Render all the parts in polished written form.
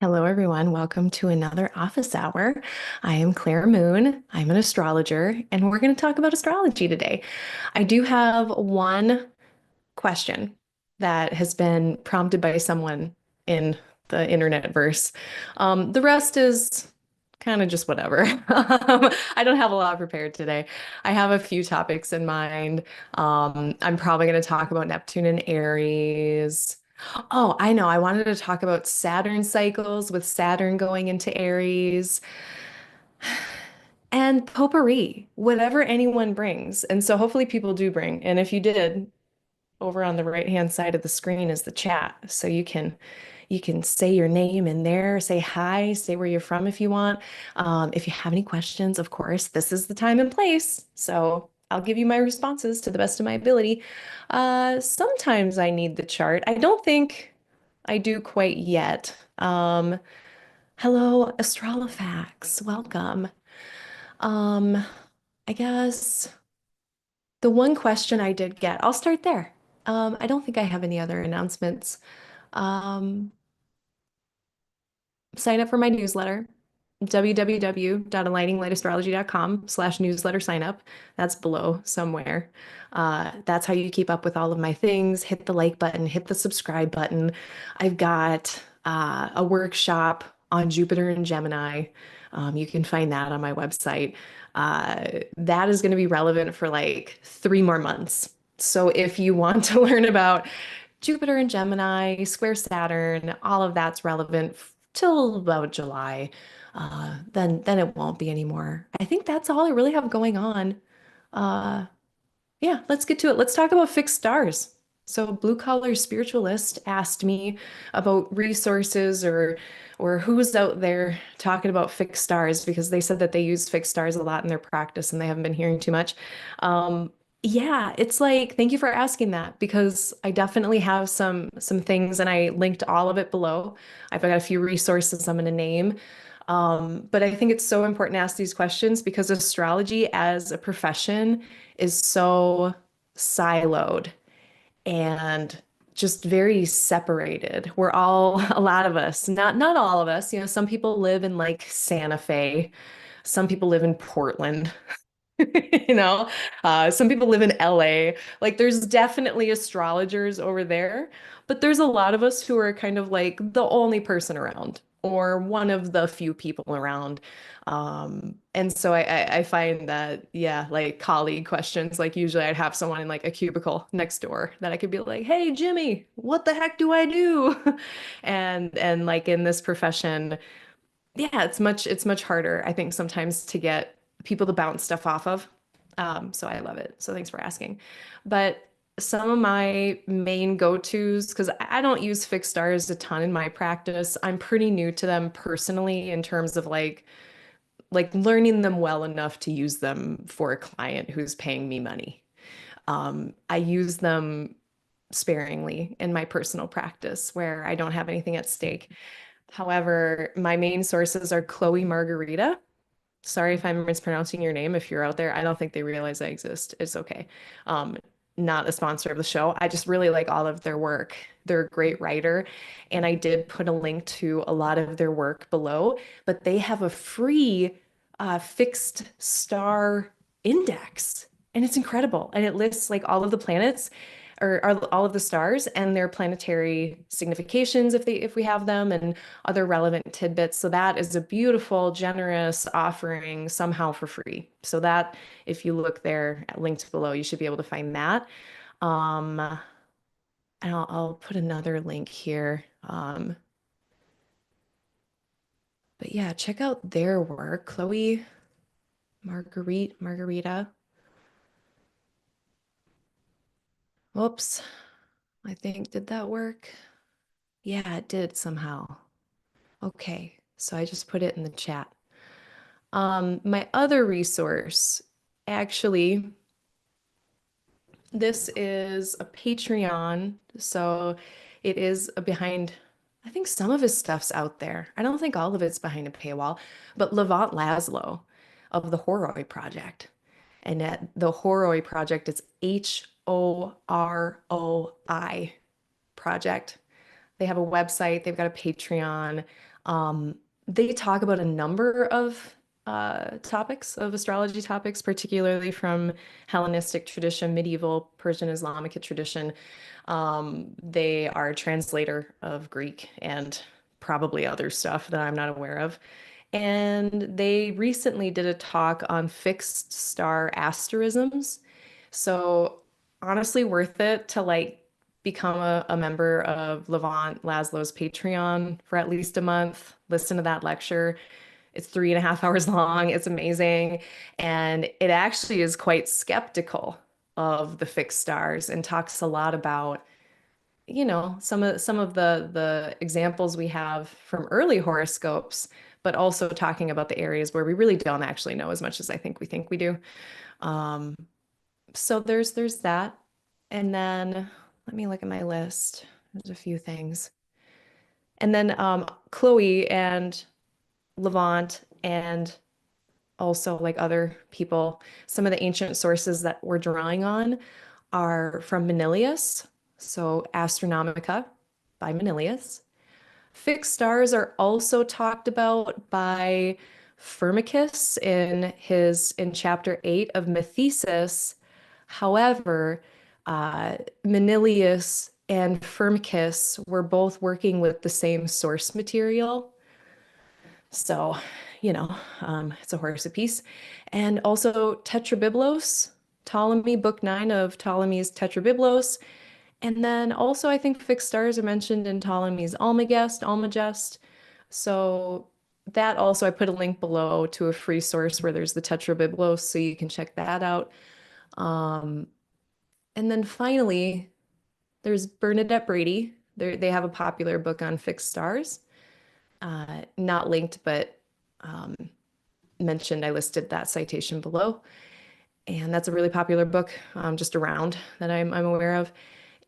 Hello, everyone. Welcome to another office hour. I am Claire Moon. I'm an astrologer, and we're going to talk about astrology today. I do have one question that has been prompted by someone in the internet verse. The rest is kind of just whatever. I don't have a lot prepared today. I have a few topics in mind. I'm probably going to talk about Neptune and Aries. Oh, I know. I wanted to talk about Saturn cycles with Saturn going into Aries and potpourri, whatever anyone brings. And so hopefully people do bring. And if you did, over on the right-hand side of the screen is the chat. So you can say your name in there, say hi, say where you're from if you want. If you have any questions, of course, this is the time and place. So I'll give you my responses to the best of my ability. Sometimes I need the chart. I don't think I do quite yet. Hello, Astrolofax. Welcome. Um, I guess the one question I did get, I'll start there. I don't think I have any other announcements. Um, Sign up for my newsletter, www.aligninglightastrology.com/newsletter sign up. That's below somewhere. That's how you keep up with all of my things. Hit the like button, hit the subscribe button. I've got a workshop on Jupiter and Gemini. You can find that on my website. That is going to be relevant for like 3 more months. So if you want to learn about Jupiter and Gemini, square Saturn, all of that's relevant till about July. Then it won't be anymore. I think that's all I really have going on. Uh, yeah, let's get to it. Let's talk about fixed stars. So Blue Collar Spiritualist asked me about resources or who's out there talking about fixed stars because they said that they use fixed stars a lot in their practice and they haven't been hearing too much. Yeah, it's like thank you for asking that because I definitely have some things and I linked all of it below. I've got a few resources I'm going to name. But I think it's so important to ask these questions because astrology as a profession is so siloed and just very separated. We're all, a lot of us, not all of us, some people live in like Santa Fe, some people live in Portland, you know, some people live in LA. Like there's definitely astrologers over there, but there's a lot of us who are kind of like the only person around or one of the few people around. And so I find that, yeah, like colleague questions, like usually I'd have someone in like a cubicle next door that I could be like, hey, Jimmy, what the heck do I do? And like in this profession, yeah, it's much harder, I think, sometimes to get people to bounce stuff off of. So I love it. So thanks for asking. But some of my main go-tos, because I don't use fixed stars a ton in my practice. I'm pretty new to them personally in terms of like learning them well enough to use them for a client who's paying me money. I use them sparingly in my personal practice where I don't have anything at stake. However, my main sources are Chloe Margarita. Sorry if I'm mispronouncing your name. If you're out there, I don't think they realize I exist. It's okay. Um, Not a sponsor of the show. I just really like all of their work. They're a great writer, and I did put a link to a lot of their work below, but they have a free fixed star index, and it's incredible. And it lists like all of the planets or all of the stars and their planetary significations if we have them and other relevant tidbits. So that is a beautiful, generous offering somehow for free. So that if you look there linked below, you should be able to find that. Um, and I'll put another link here. But yeah, check out their work. Chloe Margarita. Whoops. I think, did that work? Yeah, it did somehow. Okay, so I just put it in the chat. My other resource, actually, this is a Patreon. So it is a behind, I think some of his stuff's out there. I don't think all of it's behind a paywall, but Levant Laszlo of the Horoi Project. And at the Horoi Project, it's HOROI Project. They have a website, they've got a Patreon. They talk about a number of topics of astrology topics, particularly from Hellenistic tradition, medieval Persian Islamic tradition. They are a translator of Greek and probably other stuff that I'm not aware of. And they recently did a talk on fixed star asterisms. So honestly, worth it to like become a member of Levant Laszlo's Patreon for at least a month. Listen to that lecture. It's 3.5 hours long. It's amazing. And it actually is quite skeptical of the fixed stars and talks a lot about, some of the examples we have from early horoscopes, but also talking about the areas where we really don't actually know as much as I think we do. Um, so there's that. And then let me look at my list. There's a few things. And then Chloe and Levant and also like other people, some of the ancient sources that we're drawing on are from Manilius, so Astronomica by Manilius. Fixed stars are also talked about by Firmicus in chapter 8 of Mythesis. However, Manilius and Firmicus were both working with the same source material. So, it's a horse apiece. And also Tetrabiblos, Ptolemy, book 9 of Ptolemy's Tetrabiblos. And then also, I think fixed stars are mentioned in Ptolemy's Almagest. So that also, I put a link below to a free source where there's the Tetrabiblos, so you can check that out. Um, and then finally, there's Bernadette Brady. They have a popular book on fixed stars. Not linked, but um, mentioned. I listed that citation below. And that's a really popular book, just around that I'm aware of.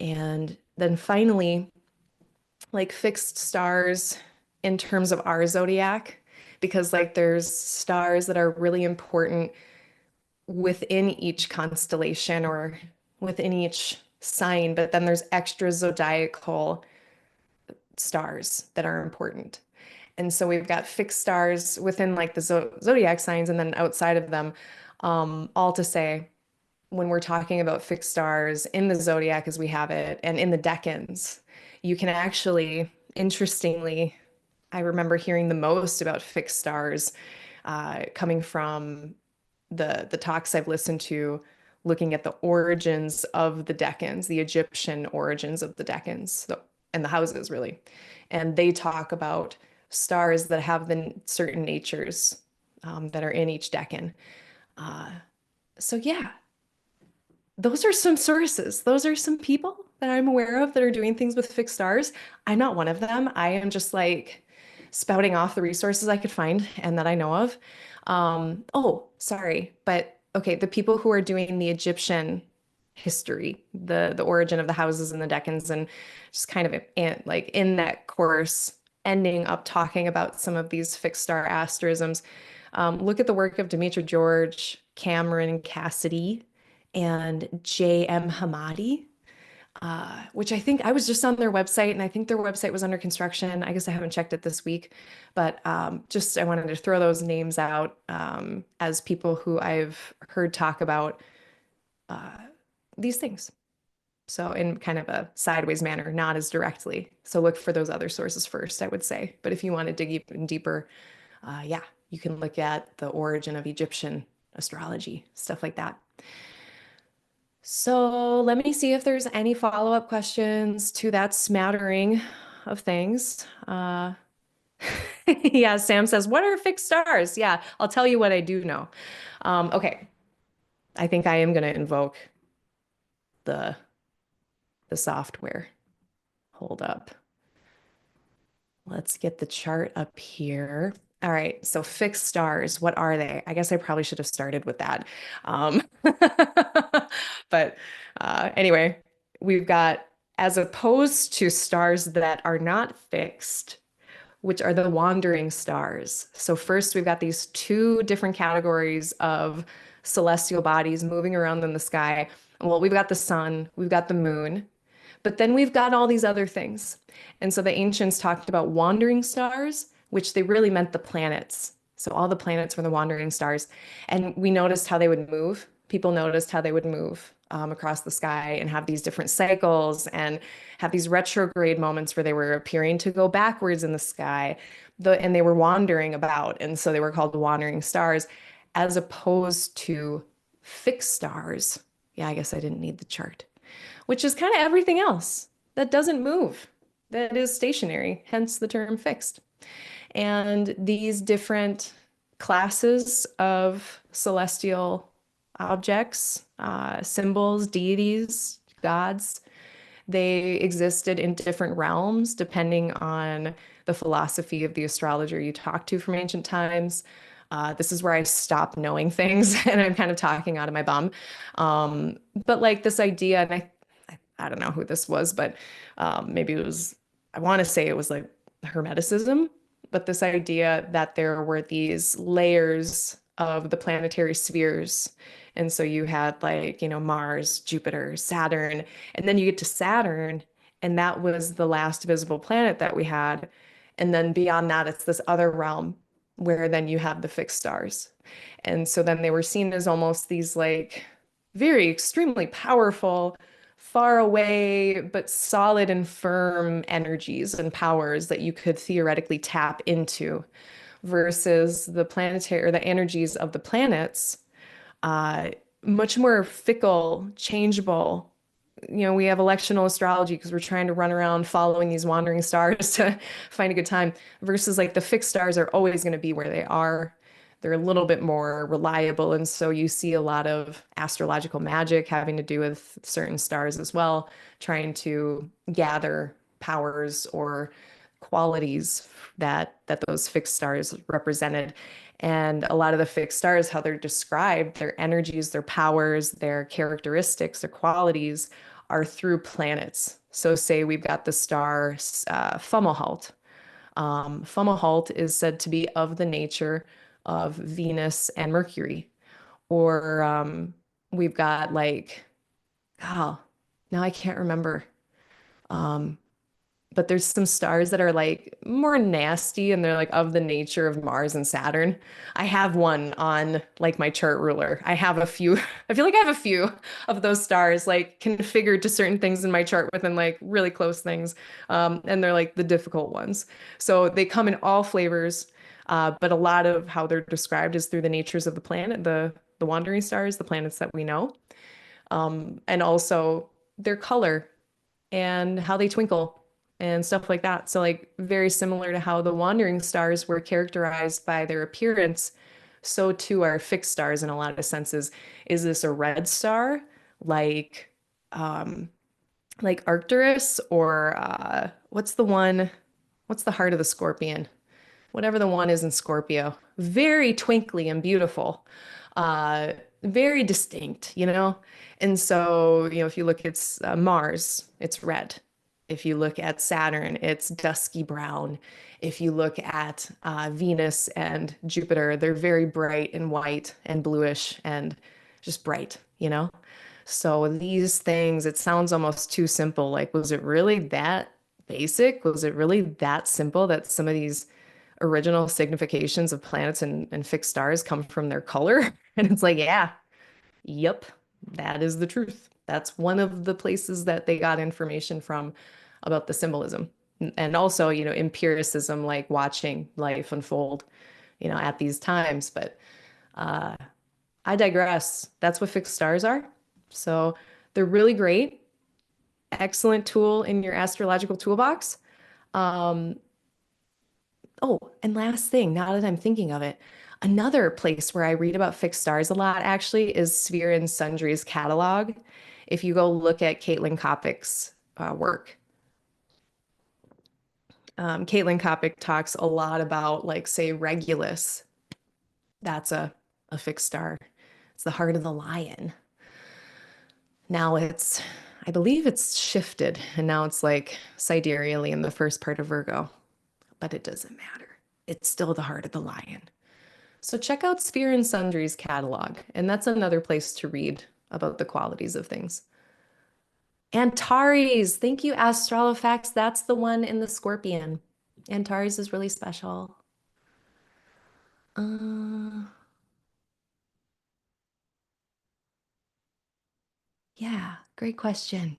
And then finally, like fixed stars in terms of our zodiac, because like there's stars that are really important within each constellation or within each sign, but then there's extra zodiacal stars that are important. And so we've got fixed stars within like the zodiac signs and then outside of them, all to say when we're talking about fixed stars in the zodiac as we have it and in the decans, you can actually, interestingly, I remember hearing the most about fixed stars coming from the talks I've listened to, looking at the origins of the decans, the Egyptian origins of the decans, and the houses really. And they talk about stars that have the certain natures that are in each decan. Uh, so yeah, those are some sources. Those are some people that I'm aware of that are doing things with fixed stars. I'm not one of them. I am just like spouting off the resources I could find and that I know of. Oh, sorry, but okay, the people who are doing the Egyptian history, the origin of the houses and the Decans, and just kind of like in that course, ending up talking about some of these fixed star asterisms. Look at the work of Demetra George, Cameron Cassidy, and J.M. Hamadi, which I think I was just on their website and I think their website was under construction. I guess I haven't checked it this week, but just I wanted to throw those names out as people who I've heard talk about uh, these things. So in kind of a sideways manner, not as directly. So look for those other sources first, I would say. But if you want to dig even deeper, yeah, you can look at the origin of Egyptian astrology, stuff like that. So let me see if there's any follow-up questions to that smattering of things. Yeah, Sam says, what are fixed stars? Yeah, I'll tell you what I do know. Okay, I think I am going to invoke the the software. Hold up. Let's get the chart up here. All right, so fixed stars, what are they? I guess I probably should have started with that. Um, but anyway, we've got, as opposed to stars that are not fixed, which are the wandering stars. So first we've got these two different categories of celestial bodies moving around in the sky. Well, we've got the sun, we've got the moon, but then we've got all these other things. And so the ancients talked about wandering stars. which they really meant the planets. So all the planets were the wandering stars. And we noticed how they would move. People noticed how they would move across the sky and have these different cycles and have these retrograde moments where they were appearing to go backwards in the sky. And they were wandering about. And so they were called wandering stars, as opposed to fixed stars. Yeah, I guess I didn't need the chart, which is kind of everything else that doesn't move, that is stationary, hence the term fixed. And these different classes of celestial objects, symbols, deities, gods, they existed in different realms depending on the philosophy of the astrologer you talk to from ancient times. This is where I stop knowing things and I'm kind of talking out of my bum. But like this idea, and I don't know who this was, but maybe it was, I want to say it was like Hermeticism, but this idea that there were these layers of the planetary spheres. And so you had like, Mars, Jupiter, Saturn, and then you get to Saturn, and that was the last visible planet that we had. And then beyond that, it's this other realm where then you have the fixed stars. And so then they were seen as almost these like very extremely powerful, far away, but solid and firm energies and powers that you could theoretically tap into versus the planetary or the energies of the planets, uh, much more fickle, changeable. We have electional astrology because we're trying to run around following these wandering stars to find a good time, versus like the fixed stars are always going to be where they are. They're a little bit more reliable. And so you see a lot of astrological magic having to do with certain stars as well, trying to gather powers or qualities that those fixed stars represented. And a lot of the fixed stars, how they're described, their energies, their powers, their characteristics, their qualities are through planets. So say we've got the star Fomalhaut. Fomalhaut is said to be of the nature of Venus and Mercury. Or we've got like, oh, now I can't remember. Um, but there's some stars that are like more nasty and they're like of the nature of Mars and Saturn. I have one on like my chart ruler. I have a few, I feel like I have a few of those stars like configured to certain things in my chart within like really close things. And they're like the difficult ones. So they come in all flavors, but a lot of how they're described is through the natures of the planet, the wandering stars, the planets that we know, and also their color and how they twinkle and stuff like that. So like very similar to how the wandering stars were characterized by their appearance, so too are fixed stars in a lot of senses. Is this a red star um like Arcturus, or what's the one? What's the heart of the scorpion? Whatever the one is in Scorpio. Very twinkly and beautiful. Uh, very distinct. And so, if you look at Mars, it's red. If you look at Saturn, it's dusky brown. If you look at Venus and Jupiter, they're very bright and white and bluish and just bright. So these things, it sounds almost too simple. Like, was it really that basic? Was it really that simple that some of these original significations of planets and fixed stars come from their color? And it's like, yeah, yep, that is the truth. That's one of the places that they got information from about the symbolism. And also, empiricism, like watching life unfold, at these times. But uh, I digress. That's what fixed stars are. So they're really great, excellent tool in your astrological toolbox. Um, Oh, and last thing, now that I'm thinking of it, another place where I read about fixed stars a lot actually is Sphere and Sundry's catalog. If you go look at Caitlin Kopic's work, Caitlin Kopic talks a lot about, like, say, Regulus. That's a fixed star. It's the heart of the lion. Now I believe it's shifted, and now it's like sidereally in the first part of Virgo, but it doesn't matter. It's still the heart of the lion. So check out Sphere and Sundry's catalog, and that's another place to read about the qualities of things. Antares, thank you, Astrolofax. That's the one in the Scorpion. Antares is really special. Uh, yeah, great question.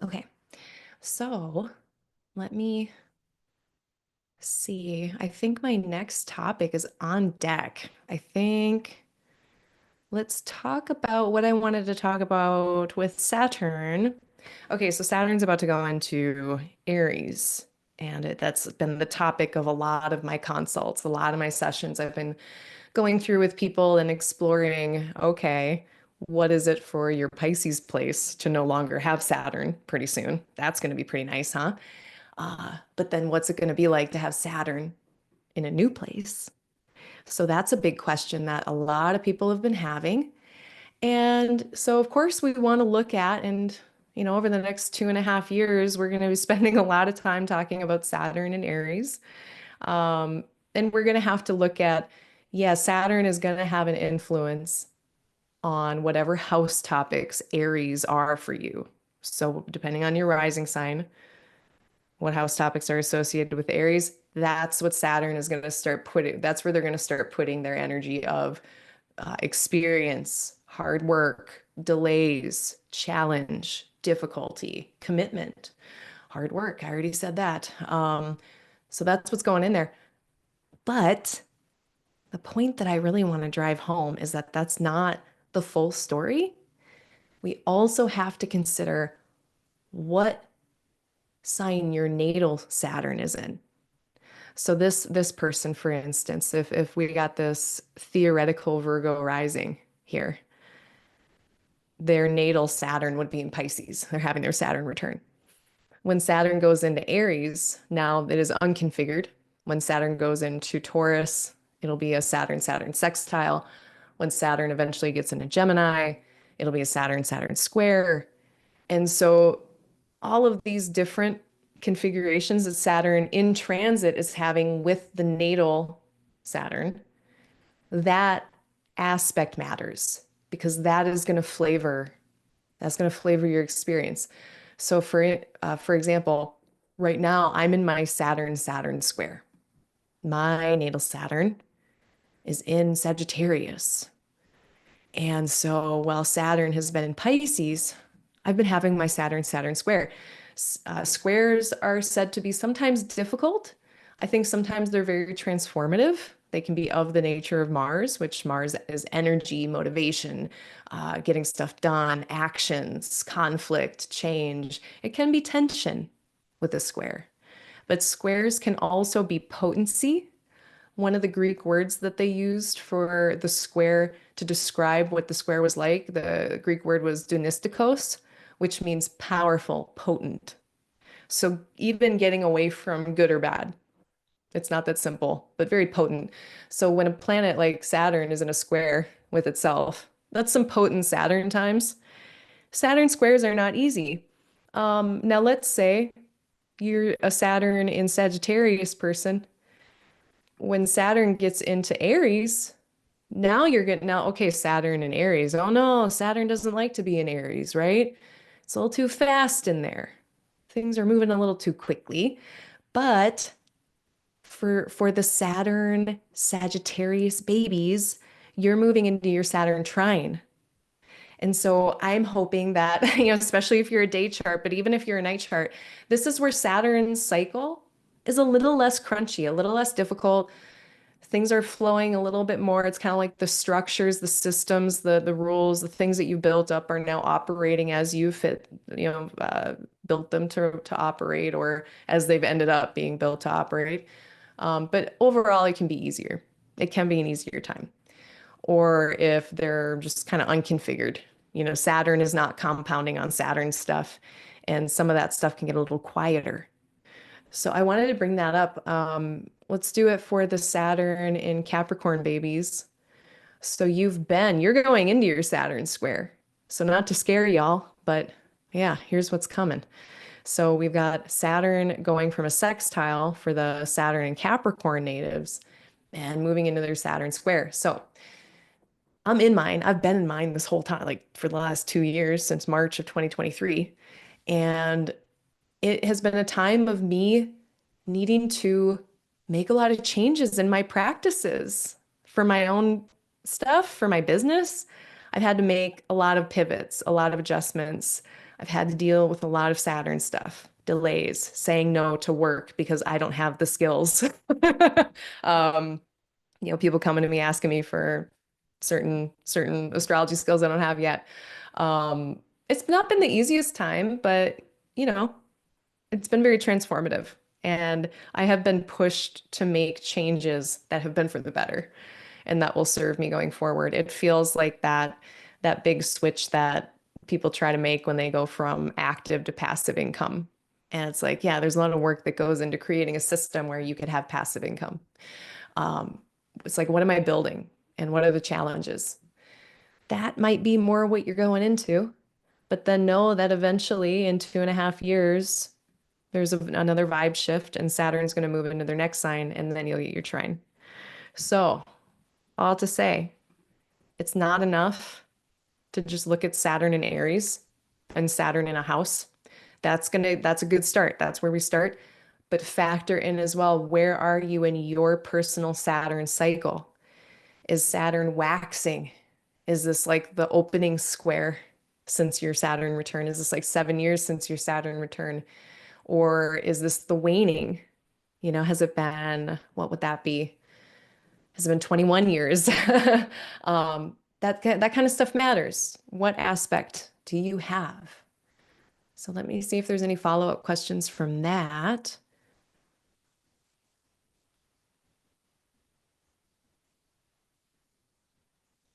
Okay, so let me see. I think my next topic is on deck. I think let's talk about what I wanted to talk about with Saturn. Okay, so Saturn's about to go into Aries, and that's been the topic of a lot of my consults, a lot of my sessions. I've been going through with people and exploring, okay, what is it for your Pisces place to no longer have Saturn pretty soon? That's going to be pretty nice, huh? But then what's it going to be like to have Saturn in a new place? So that's a big question that a lot of people have been having. And so, of course, we want to look at, and over the next 2.5 years, we're going to be spending a lot of time talking about Saturn and Aries. Um, and we're going to have to look at, yeah, Saturn is going to have an influence on whatever house topics Aries are for you. So, depending on your rising sign, what house topics are associated with Aries, that's what Saturn is going to start putting, that's where they're going to start putting their energy of experience, hard work, delays, challenge, difficulty, commitment, hard work. I already said that. So that's what's going in there. But the point that I really want to drive home is that that's not the full story. We also have to consider what sign your natal Saturn is in. So this person, for instance, if we got this theoretical Virgo rising here, their natal Saturn would be in Pisces. They're having their Saturn return. When Saturn goes into Aries, now it is unconfigured. When Saturn goes into Taurus, it'll be a Saturn sextile. When Saturn eventually gets into Gemini, it'll be a Saturn square. And so all of these different configurations that Saturn in transit is having with the natal Saturn, that aspect matters because that's going to flavor your experience. So for example, right now I'm in my Saturn square. My natal Saturn is in Sagittarius. And so while Saturn has been in Pisces, I've been having my Saturn square. Squares are said to be sometimes difficult. I think sometimes they're very transformative. They can be of the nature of Mars, which Mars is energy, motivation, getting stuff done, actions, conflict, change. It can be tension with a square. But squares can also be potency. One of the Greek words that they used for the square to describe what the square was like, the Greek word was dounistikos, which means powerful, potent. So even getting away from good or bad, it's not that simple, but very potent. So when a planet like Saturn is in a square with itself, that's some potent Saturn times. Saturn squares are not easy. Now let's say you're a Saturn in Sagittarius person. When Saturn gets into Aries, now you're getting now, okay, Saturn in Aries. Oh no, Saturn doesn't like to be in Aries, right? It's a little too fast in there. Things are moving a little too quickly. But for the Saturn Sagittarius babies, you're moving into your Saturn trine. And so I'm hoping that, especially if you're a day chart, but even if you're a night chart, this is where Saturn's cycle is a little less crunchy, a little less difficult. Things are flowing a little bit more. It's kind of like the structures, the systems, the rules, the things that you built up are now operating as you fit, built them to operate or as they've ended up being built to operate. But overall, it can be easier. It can be an easier time. Or if they're just kind of unconfigured, Saturn is not compounding on Saturn stuff, and some of that stuff can get a little quieter. So I wanted to bring that up. Let's do it for the Saturn in Capricorn babies. So you're going into your Saturn square. So not to scare y'all, but yeah, here's what's coming. So we've got Saturn going from a sextile for the Saturn and Capricorn natives and moving into their Saturn square. So I'm in mine. I've been in mine this whole time, like for the last 2 years since March of 2023. And it has been a time of me needing to make a lot of changes in my practices for my own stuff, for my business. I've had to make a lot of pivots, a lot of adjustments. I've had to deal with a lot of Saturn stuff, delays, saying no to work because I don't have the skills. Um, People coming to me asking me for certain astrology skills I don't have yet. It's not been the easiest time, but you know, it's been very transformative. And I have been pushed to make changes that have been for the better and that will serve me going forward. It feels like that big switch that people try to make when they go from active to passive income. And it's like, yeah, there's a lot of work that goes into creating a system where you could have passive income. Um, it's like, what am I building? And what are the challenges? That might be more what you're going into, but then know that eventually in 2.5 years, there's another vibe shift and Saturn's going to move into their next sign and then you'll get your trine. So, all to say, it's not enough to just look at Saturn in Aries and Saturn in a house. That's a good start. That's where we start. But factor in as well, where are you in your personal Saturn cycle? Is Saturn waxing? Is this like the opening square since your Saturn return? Is this like 7 years since your Saturn return? Or is this the waning? Has it been, what would that be? Has it been 21 years? That kind of stuff matters. What aspect do you have? So let me see if there's any follow-up questions from that.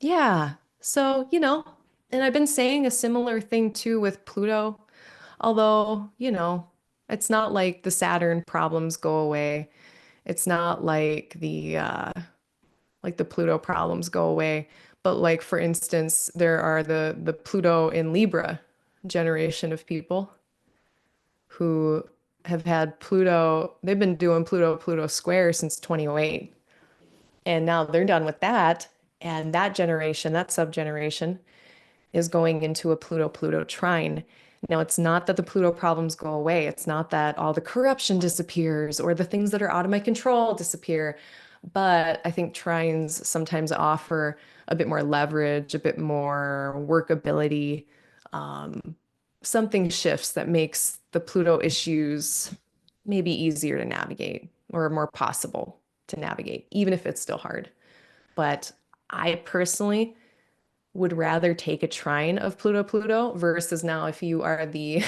Yeah. So, and I've been saying a similar thing too with Pluto, although, it's not like the Saturn problems go away. It's not like the Pluto problems go away. But like for instance, there are the Pluto in Libra generation of people who have had Pluto, they've been doing Pluto square since 2008. And now they're done with that. And that generation, that subgeneration, is going into a Pluto trine. Now, it's not that the Pluto problems go away. It's not that all the corruption disappears or the things that are out of my control disappear. But I think trines sometimes offer a bit more leverage, a bit more workability. Um, Something shifts that makes the Pluto issues maybe easier to navigate or more possible to navigate, even if it's still hard. But I personally would rather take a trine of Pluto versus now if you are the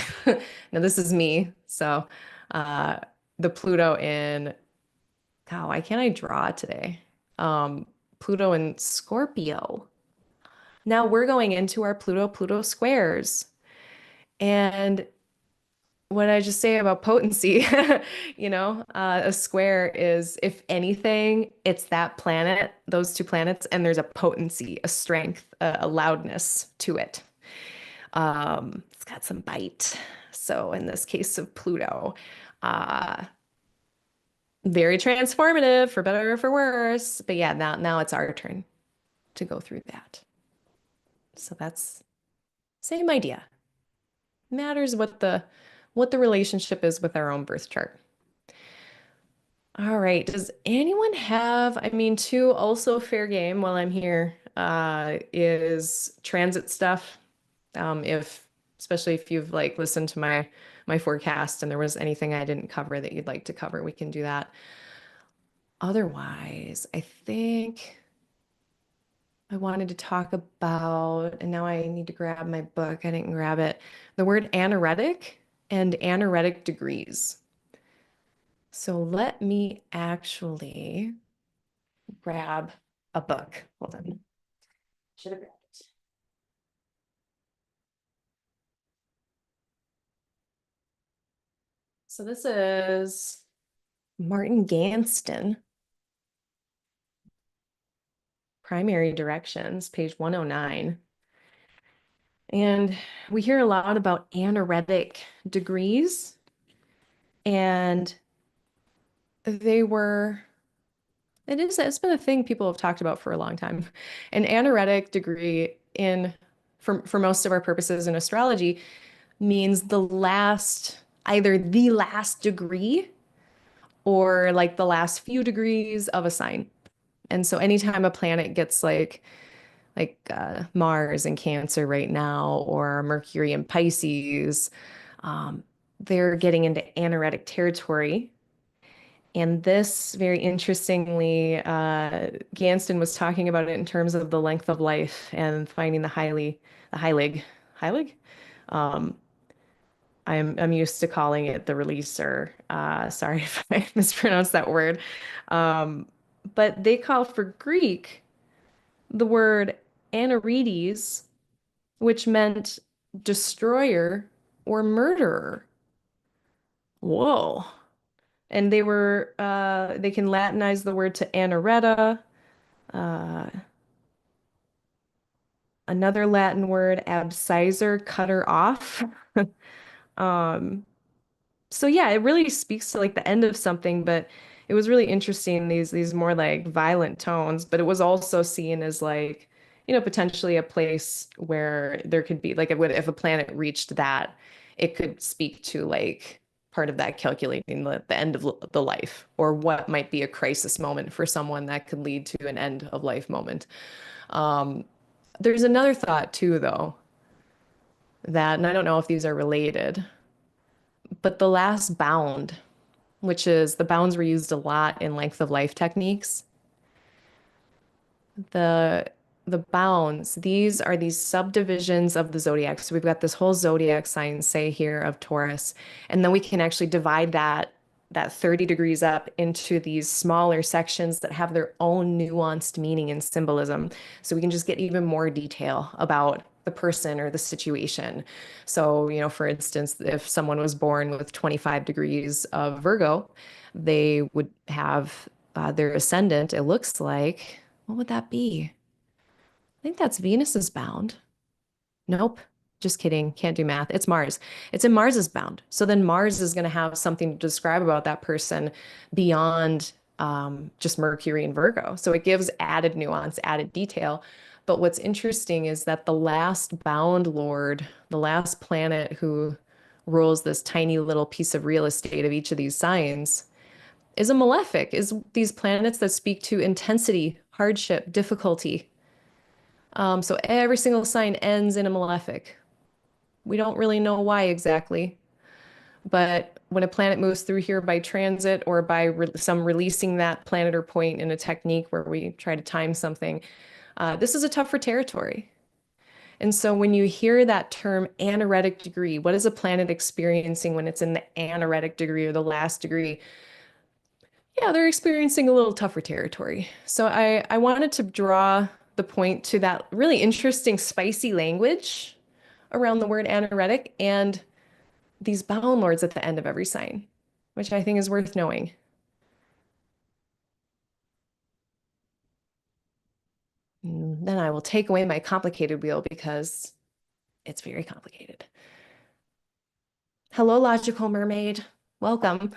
now this is me. So uh the Pluto in God, why can't I draw today? Um Pluto in Scorpio. Now we're going into our Pluto squares. And what I just say about potency, a square is, if anything, it's that planet, those two planets, and there's a potency, a strength, a loudness to it. It's got some bite. So in this case of Pluto, uh, very transformative for better or for worse. But yeah, now it's our turn to go through that. So that's same idea. Matters what the relationship is with our own birth chart. All right. Does anyone have, I mean, too, also fair game while I'm here, is transit stuff. If, especially if you've like listened to my forecast and there was anything I didn't cover that you'd like to cover, we can do that. Otherwise, I think I wanted to talk about, and now I need to grab my book. I didn't grab it. The word anaretic and anaretic degrees. So let me actually grab a book. Hold on. Should have grabbed it. So this is Martin Ganston, Primary Directions, page 109. And we hear a lot about anaretic degrees, and they were, it's been a thing people have talked about for a long time. An anaretic degree for most of our purposes in astrology means either the last degree or like the last few degrees of a sign. And so anytime a planet gets Mars in Cancer right now, or Mercury in Pisces, um, they're getting into anaretic territory. And this, very interestingly, Ganston was talking about it in terms of the length of life and finding the Heilig. Um, I'm used to calling it the releaser. Sorry if I mispronounced that word. Um, but they call for Greek the word Anaretes, which meant destroyer or murderer. Whoa. And they can Latinize the word to Anareta, uh, another Latin word, abscisor, cutter off. Um, so yeah, it really speaks to like the end of something, but it was really interesting, these more like violent tones, but it was also seen as like, potentially a place where there could be like if a planet reached that, it could speak to like part of that calculating the end of the life, or what might be a crisis moment for someone that could lead to an end of life moment. Um, there's another thought too, though, and I don't know if these are related, but the last bound, which is the bounds were used a lot in length of life techniques. The the bounds, these are these subdivisions of the zodiac. So we've got this whole zodiac sign, say here, of Taurus, and then we can actually divide that 30 degrees up into these smaller sections that have their own nuanced meaning and symbolism. So we can just get even more detail about the person or the situation. So, for instance, if someone was born with 25 degrees of Virgo, they would have their ascendant, it looks like, what would that be? I think that's Venus's bound. Nope. Just kidding. Can't do math. It's Mars. It's in Mars's bound. So then Mars is going to have something to describe about that person beyond just Mercury and Virgo. So it gives added nuance, added detail. But what's interesting is that the last bound lord, the last planet who rules this tiny little piece of real estate of each of these signs, is a malefic, is these planets that speak to intensity, hardship, difficulty. So every single sign ends in a malefic. We don't really know why exactly, but when a planet moves through here by transit or by some releasing that planet or point in a technique where we try to time something, this is a tougher territory. And so when you hear that term anaretic degree, what is a planet experiencing when it's in the anaretic degree or the last degree? Yeah, they're experiencing a little tougher territory. So I wanted to draw the point to that really interesting, spicy language around the word anaretic and these bound lords at the end of every sign, which I think is worth knowing. Then I will take away my complicated wheel because it's very complicated. Hello, logical mermaid. Welcome.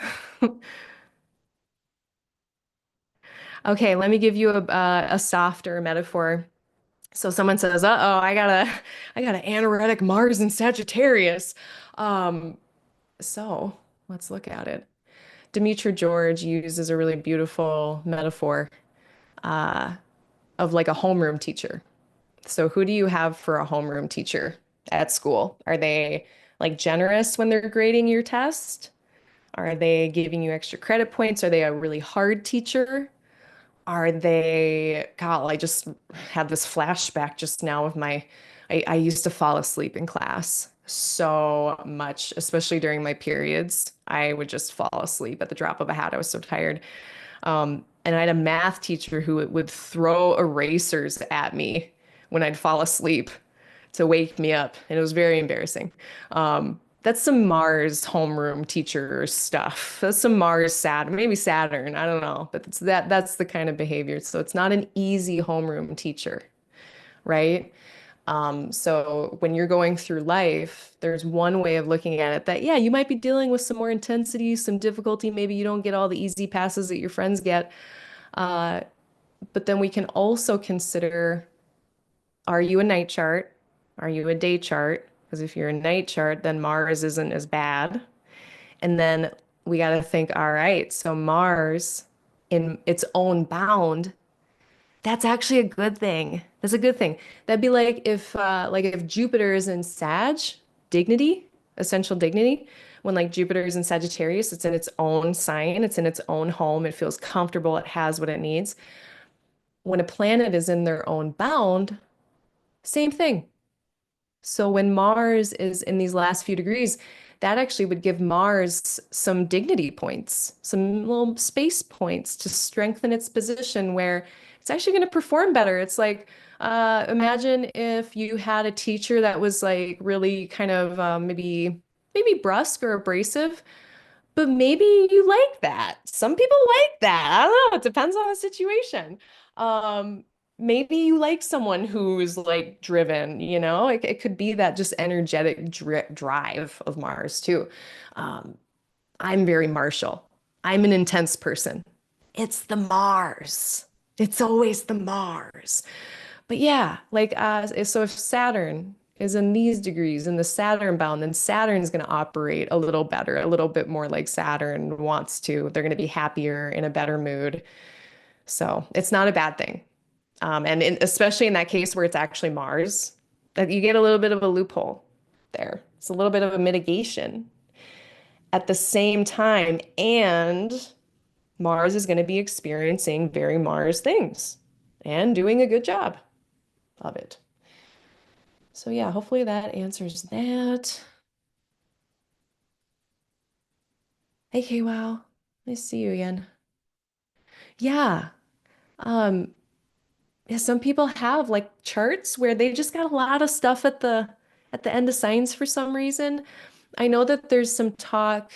Okay, let me give you a softer metaphor. So someone says, "Uh-oh, I got an anaretic Mars in Sagittarius." Um, so let's look at it. Demetra George uses a really beautiful metaphor uh, of like a homeroom teacher. So who do you have for a homeroom teacher at school? Are they like generous when they're grading your test? Are they giving you extra credit points? Are they a really hard teacher? Are they, God, I just had this flashback just now of I used to fall asleep in class so much, especially during my periods. I would just fall asleep at the drop of a hat. I was so tired. And I had a math teacher who would throw erasers at me when I'd fall asleep to wake me up. And it was very embarrassing. That's some Mars homeroom teacher stuff. That's some Mars Saturn, maybe Saturn. I don't know, but that's the kind of behavior. So it's not an easy homeroom teacher, right? So when you're going through life, there's one way of looking at it that, yeah, you might be dealing with some more intensity, some difficulty. Maybe you don't get all the easy passes that your friends get. Uh, but then we can also consider, are you a night chart? Are you a day chart? Because if you're a night chart, then Mars isn't as bad. And then we got to think, all right, so Mars in its own bound, that's actually a good thing. That's a good thing. That'd be like if Jupiter is in Sag, dignity, essential dignity, when like Jupiter is in Sagittarius, it's in its own sign, it's in its own home, it feels comfortable, it has what it needs. When a planet is in their own bound, same thing. So when Mars is in these last few degrees, that actually would give Mars some dignity points, some little space points to strengthen its position where it's actually going to perform better. It's like, imagine if you had a teacher that was like really kind of maybe brusque or abrasive, but maybe you like that. Some people like that. I don't know. It depends on the situation. Um, Maybe you like someone who's like driven, you know? It could be that just energetic drive of Mars too. Um, I'm very martial. I'm an intense person. It's the Mars. It's always the Mars. But yeah, like so if Saturn is in these degrees in the Saturn bound, then Saturn's going to operate a little better, a little bit more like Saturn wants to. They're going to be happier, in a better mood. So it's not a bad thing. Especially in that case where it's actually Mars, that you get a little bit of a loophole there. It's a little bit of a mitigation at the same time. And Mars is going to be experiencing very Mars things and doing a good job of it. So yeah, hopefully that answers that. Hey, wow. Nice to see you again. Yeah. Um, yeah, some people have like charts where they just got a lot of stuff at the end of signs for some reason. I know that there's some talk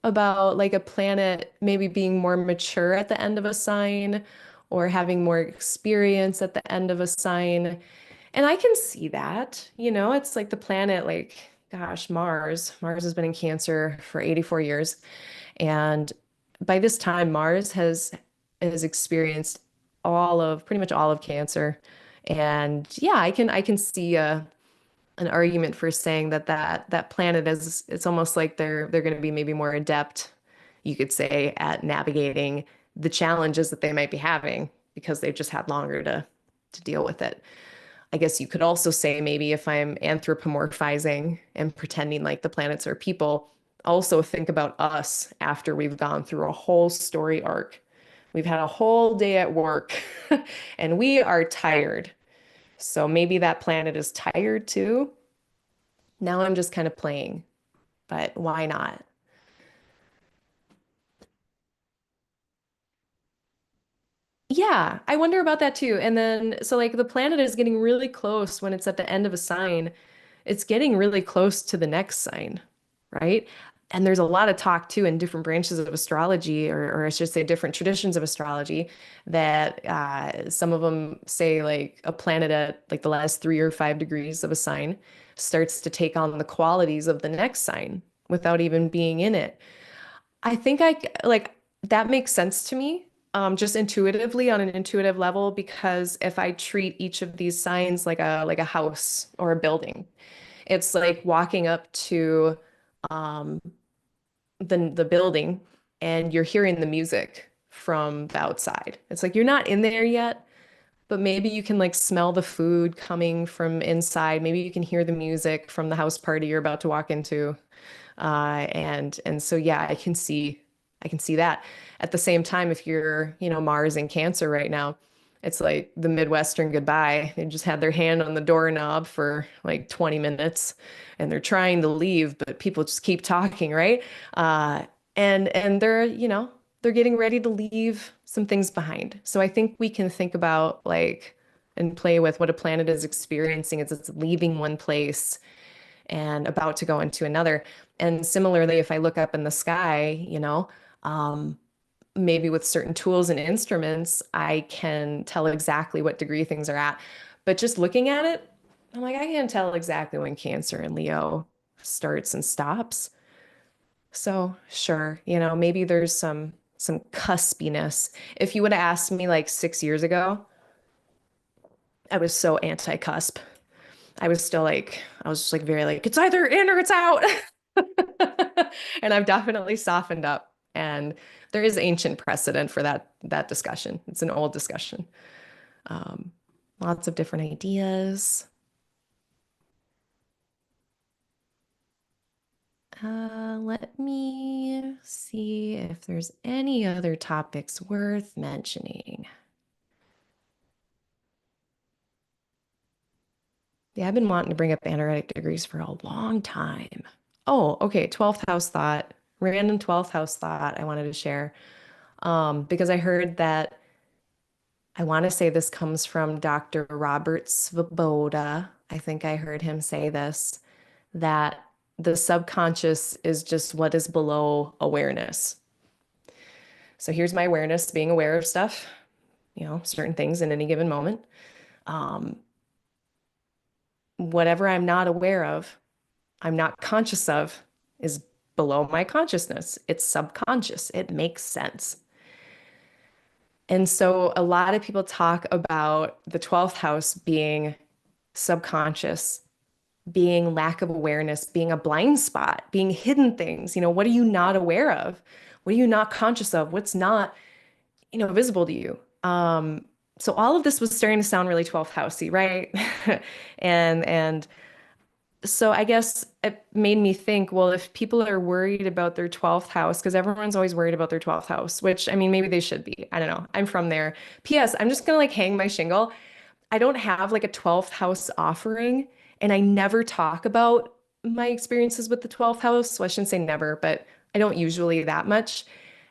about like a planet maybe being more mature at the end of a sign or having more experience at the end of a sign. And I can see that, you know, it's like the planet, like, gosh, Mars. Mars has been in Cancer for 84 years. And by this time, Mars has experienced pretty much all of Cancer. And yeah, I can see an argument for saying that planet is it's almost like they're going to be maybe more adept, you could say, at navigating the challenges that they might be having because they've just had longer to deal with it. I guess you could also say maybe if I'm anthropomorphizing and pretending like the planets are people, also think about us after we've gone through a whole story arc. We've had a whole day at work and we are tired. So maybe that planet is tired too. Now I'm just kind of playing, but why not? Yeah, I wonder about that too. And then, so like the planet is getting really close when it's at the end of a sign. It's getting really close to the next sign, right? And there's a lot of talk too in different branches of astrology, or I should say different traditions of astrology, that some of them say like a planet at like the last 3 or 5 degrees of a sign starts to take on the qualities of the next sign without even being in it. I think like that makes sense to me, just intuitively on an intuitive level, because if I treat each of these signs like a house or a building, it's like walking up to um, the building and you're hearing the music from the outside. It's like you're not in there yet, but maybe you can like smell the food coming from inside. Maybe you can hear the music from the house party you're about to walk into. And so yeah, I can see that. At the same time, if you're, you know, Mars in Cancer right now, it's like the Midwestern goodbye. They just had their hand on the doorknob for like 20 minutes and they're trying to leave, but people just keep talking, right? Uh, and they're, you know, they're getting ready to leave some things behind. So I think we can think about like and play with what a planet is experiencing as it's leaving one place and about to go into another. And similarly, if I look up in the sky, you know, um, maybe with certain tools and instruments, I can tell exactly what degree things are at. But just looking at it, I'm like, I can't tell exactly when Cancer and Leo starts and stops. So sure, you know, maybe there's some cuspiness. If you would have asked me like 6 years ago, I was so anti-cusp. I was still like, I was just like very like, it's either in or it's out. And I've definitely softened up. And there is ancient precedent for that discussion. It's an old discussion. Um, Lots of different ideas. Let me see if there's any other topics worth mentioning. Yeah, I've been wanting to bring up Anaretic degrees for a long time. Oh, okay. 12th house thought, random 12th house thought I wanted to share. Because I heard that I want to say this comes from Dr. Robert Svoboda. I think I heard him say this, that the subconscious is just what is below awareness. So here's my awareness, being aware of stuff, certain things in any given moment. Um, Whatever I'm not aware of, I'm not conscious of, is below my consciousness. It's subconscious. It makes sense. And so a lot of people talk about the 12th house being subconscious, being lack of awareness, being a blind spot, being hidden things. What are you not aware of? What are you not conscious of? What's not, visible to you? So all of this was starting to sound really 12th housey, right? And so I guess it made me think, well, if people are worried about their 12th house, because everyone's always worried about their 12th house, which I mean, maybe they should be. I don't know. I'm from there. P.S. I'm just gonna like hang my shingle. I don't have like a 12th house offering, and I never talk about my experiences with the 12th house. So I shouldn't say never, but I don't usually that much.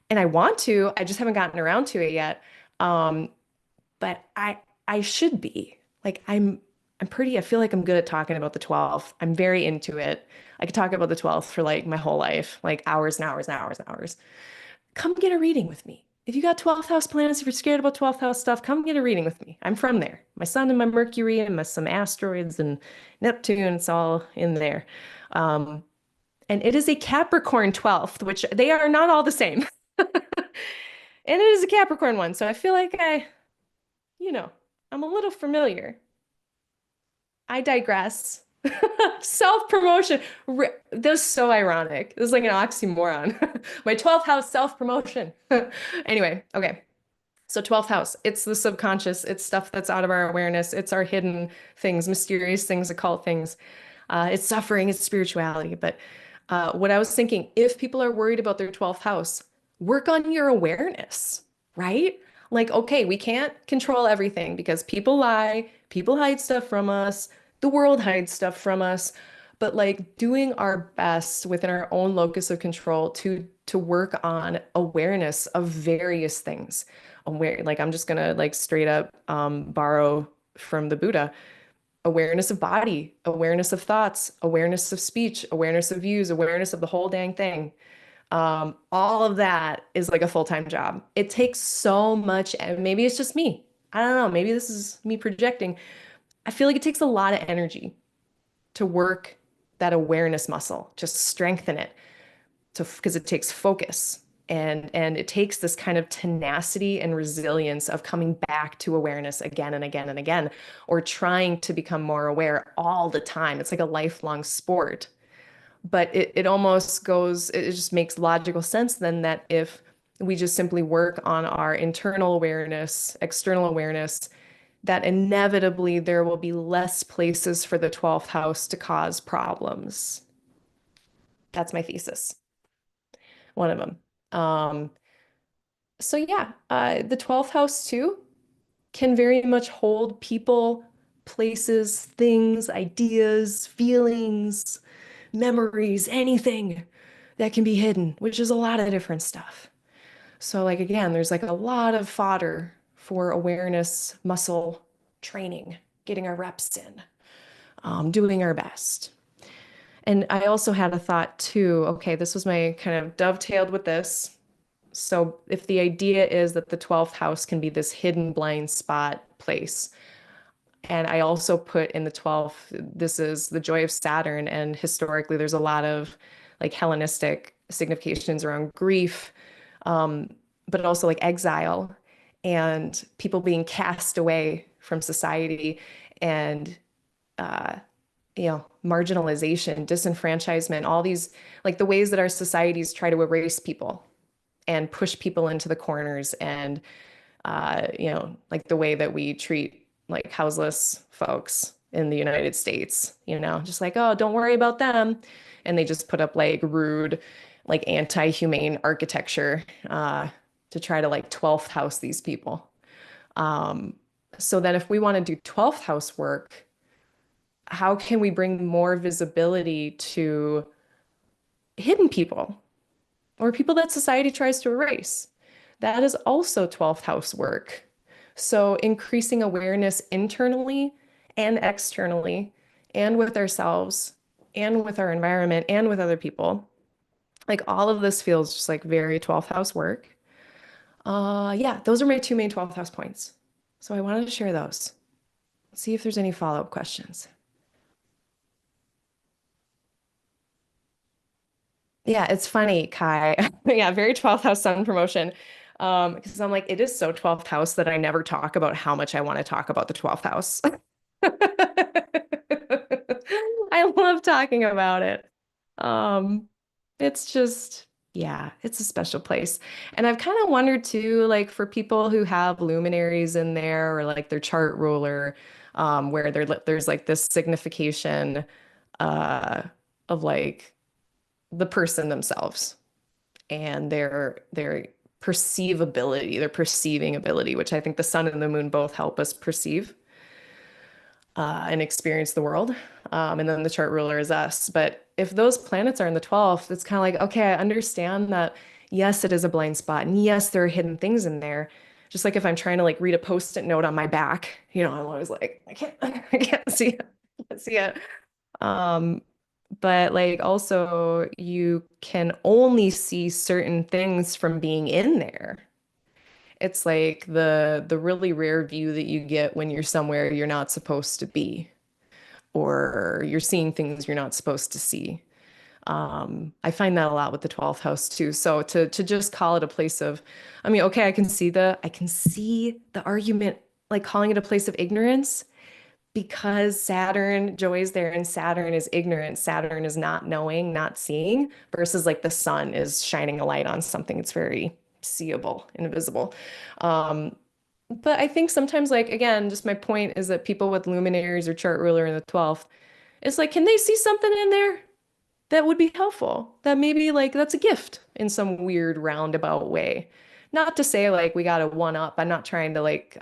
And I want to, I just haven't gotten around to it yet. Um, but I should be. Like I'm pretty, I feel like I'm good at talking about the 12th. I'm very into it. I could talk about the 12th for like my whole life, like hours and hours and hours and hours. Come get a reading with me. If you got 12th house planets, if you're scared about 12th house stuff, come get a reading with me. I'm from there. My sun and my Mercury and some asteroids and Neptune, it's all in there. Um, and it is a Capricorn 12th, which they are not all the same. And it is a Capricorn one. So I feel like you know, I'm a little familiar. I digress. Self-promotion. That's so ironic. This is like an oxymoron. My 12th house self-promotion. Anyway, okay. So 12th house, it's the subconscious. It's stuff that's out of our awareness. It's our hidden things, mysterious things, occult things. It's suffering, it's spirituality. But what I was thinking, if people are worried about their 12th house, work on your awareness, right? Like, okay, we can't control everything because people lie, people hide stuff from us, the world hides stuff from us. But like doing our best within our own locus of control to work on awareness of various things. Aware, like I'm just gonna like straight up borrow from the Buddha awareness of body, awareness of thoughts, awareness of speech, awareness of views, awareness of the whole dang thing. All of that is like a full-time job. It takes so much, and maybe it's just me. I don't know. Maybe this is me projecting. I feel like it takes a lot of energy to work that awareness muscle, just strengthen it to because it takes focus and it takes this kind of tenacity and resilience of coming back to awareness again and again and again, or trying to become more aware all the time. It's like a lifelong sport. But it almost goes, it just makes logical sense then that if we just simply work on our internal awareness, external awareness, that inevitably there will be less places for the 12th house to cause problems. That's my thesis, one of them. Um, so yeah, the 12th house too can very much hold people, places, things, ideas, feelings, memories, anything that can be hidden, which is a lot of different stuff. So like again, there's like a lot of fodder for awareness, muscle training, getting our reps in, doing our best. And I also had a thought too, okay, this was my kind of dovetailed with this. So if the idea is that the 12th house can be this hidden blind spot place, and I also put in the 12th, this is the joy of Saturn, and historically there's a lot of like Hellenistic significations around grief, um, but also like exile and people being cast away from society and marginalization, disenfranchisement, all these like the ways that our societies try to erase people and push people into the corners and like the way that we treat like houseless folks in the United States, just like, oh, don't worry about them. And they just put up like rude, like anti-humane architecture to try to like 12th house these people. Um, so then if we want to do 12th house work, how can we bring more visibility to hidden people or people that society tries to erase? That is also 12th house work. So increasing awareness internally and externally, and with ourselves, and with our environment, and with other people. Like all of this feels just like very 12th house work. Yeah, those are my two main 12th house points. So I wanted to share those. See if there's any follow-up questions. Yeah, it's funny, Kai. Yeah, very 12th house sun promotion. Because I'm like, it is so 12th house that I never talk about how much I want to talk about the 12th house. I love talking about it. Um, it's just, yeah, it's a special place. And I've kind of wondered too, like for people who have luminaries in there or like their chart ruler, where there's like this signification uh of like the person themselves and their perceivability, their perceiving ability, which I think the sun and the moon both help us perceive and experience the world. And then the chart ruler is us. But if those planets are in the 12th, it's kind of like, okay, I understand that, yes, it is a blind spot. And yes, there are hidden things in there. Just like if I'm trying to like read a post-it note on my back, I'm always like, I can't, I can't see it. I can't see it. Um, but like also you can only see certain things from being in there. It's like the really rare view that you get when you're somewhere you're not supposed to be, or you're seeing things you're not supposed to see. I find that a lot with the 12th house too. So to just call it a place of, I mean, okay, I can see the argument, like calling it a place of ignorance because Saturn, Joy's there, and Saturn is ignorant. Saturn is not knowing, not seeing, versus like the sun is shining a light on something. It's very seeable, invisible. Um, but I think sometimes, like, again, just my point is that people with luminaries or chart ruler in the 12th, it's like, can they see something in there that would be helpful? That maybe like that's a gift in some weird roundabout way. Not to say like we got to one up. I'm not trying to like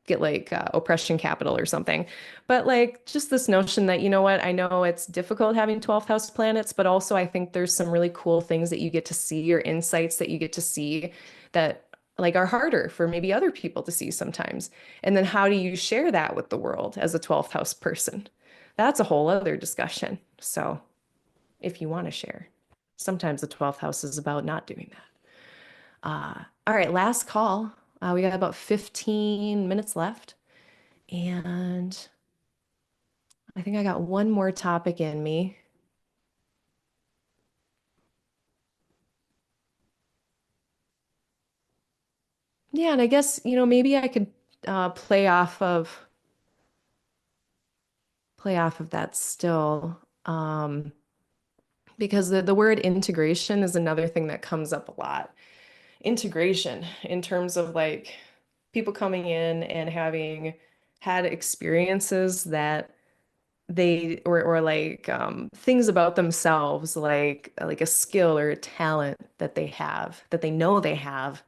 get like oppression capital or something, but like just this notion that, you know what, I know it's difficult having 12th house planets, but also I think there's some really cool things that you get to see or insights that you get to see that like are harder for maybe other people to see sometimes. And then how do you share that with the world as a 12th house person? That's a whole other discussion. So if you want to share. Sometimes the 12th house is about not doing that. All right, last call. We got about 15 minutes left. And I think I got one more topic in me. Yeah, and I guess, maybe I could play off of that still. Because the word integration is another thing that comes up a lot. Integration in terms of like people coming in and having had experiences that they or like things about themselves like a skill or a talent that they have that they know they have,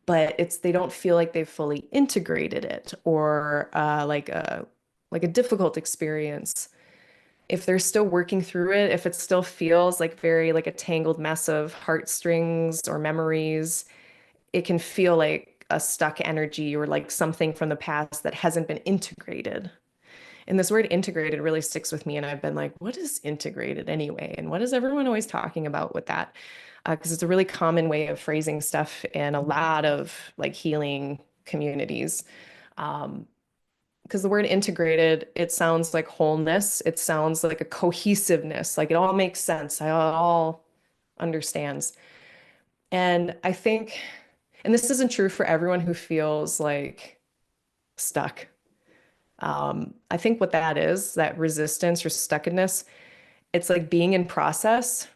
but it's they don't feel like they've fully integrated it, or like a difficult experience, if they're still working through it, if it still feels like very like a tangled mess of heartstrings or memories, it can feel like a stuck energy or like something from the past that hasn't been integrated. And this word integrated really sticks with me. And I've been like, what is integrated anyway? And what is everyone always talking about with that? Because it's a really common way of phrasing stuff in a lot of like healing communities. Um, because the word integrated, it sounds like wholeness. It sounds like a cohesiveness, like it all makes sense. It all understands. And I think, and this isn't true for everyone who feels like stuck. I think what that is, that resistance or stuckedness, it's like being in process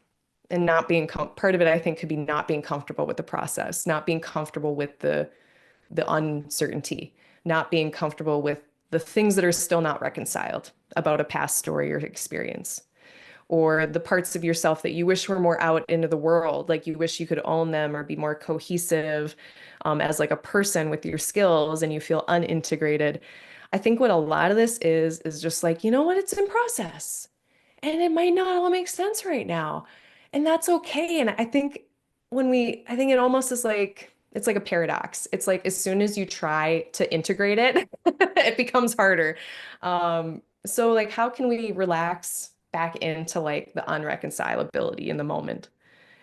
and not being part of it, I think, could be not being comfortable with the process, not being comfortable with the uncertainty, not being comfortable with the things that are still not reconciled about a past story or experience, or the parts of yourself that you wish were more out into the world, like you wish you could own them or be more cohesive as like a person with your skills, and you feel unintegrated. I think what a lot of this is just like, you know what, it's in process and it might not all make sense right now. And that's okay. And I think I think it almost is like, it's like a paradox. It's like as soon as you try to integrate it, it becomes harder. So like, how can we relax back into like the unreconcilability in the moment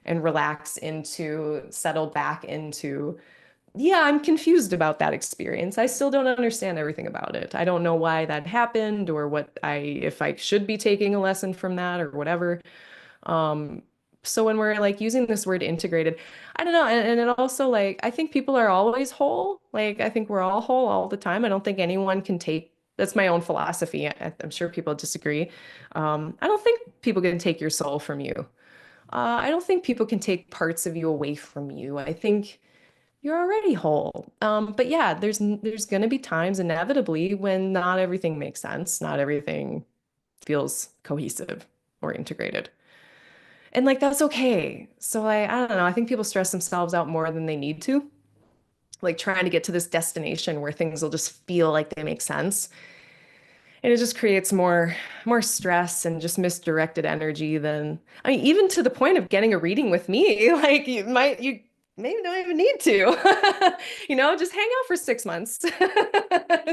and relax into, settle back into, yeah, I'm confused about that experience. I still don't understand everything about it. I don't know why that happened or if I should be taking a lesson from that or whatever. Um, so when we're like using this word integrated, I don't know. And it also like, I think people are always whole. Like, I think we're all whole all the time. I don't think anyone can take, that's my own philosophy. I'm sure people disagree. I don't think people can take your soul from you. I don't think people can take parts of you away from you. I think you're already whole. But yeah, there's going to be times inevitably when not everything makes sense, not everything feels cohesive or integrated. And like that's okay. So I don't know, I think people stress themselves out more than they need to, like trying to get to this destination where things will just feel like they make sense. And it just creates more stress and just misdirected energy than, I mean, even to the point of getting a reading with me, like you maybe don't even need to. Just hang out for 6 months.